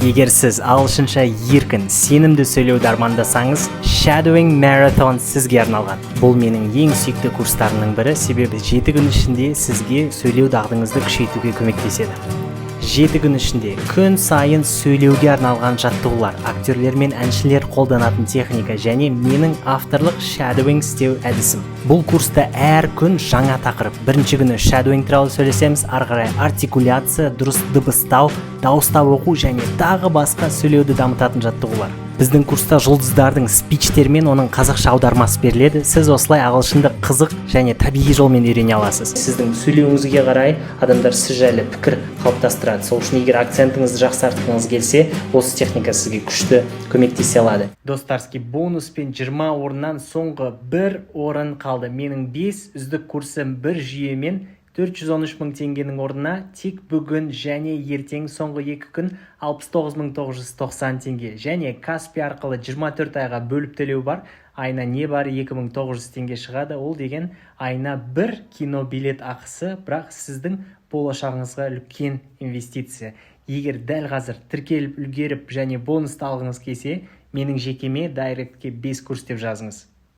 Егер сіз ағылшынша еркін, сенімді сөйлеуді армандасаңыз, Shadowing Marathon сізге арналған. Бұл менің ең сүйікті курстарымның бірі, себебі 7 күн ішінде сізге сөйлеу дағдыңызды күшейтуге көмектеседі. 7 күн ішінде күн сайын сөйлеуге арналған жаттығулар, актерлер мен әншілер қолданатын техника және менің авторлық shadowing істеу әдісім. Бұл курста әр күн жаңа тақырып. Бірінші күні shadowing туралы сөйлесеміз, ары қарай артикуляция, дұрыс дыбыстау, дауыстап оқу және тағы басқа сөйлеуді дамытатын жаттығулар. Біздің курста жұлдыздардың спичтері мен оның қазақша аудармасы беріледі. Сіз осылай ағылшынды қызық және табиғи жолмен үйрене аласыз. Сіздің сөйлеуіңізге қарай адамдар сіз жайлы пікір қалыптастырады. Сол үшін егер акцентіңізді жақсартқыңыз келсе, осы техника сізге күшті көмектесе алады. Достарский бонуспен 20 орыннан соңғы 1 орын қалды. Менің 5 үздік курсым бір жүйемен 413 мың теңгенің орнына тек бүгін және ертең соңғы 2 күн 69.990 теңге және Каспи арқылы 24 айға бөліп төлеу бар. Айына не бар 2900 теңге шығады. Ол деген айына бір кино билет ақысы, бірақ сіздің болашағыңызға үлкен инвестиция. Егер дәл қазір тіркеліп үлгеріп және бонусты алғыңыз келсе, менің жекеме дайректке 5 курс деп жазыңыз.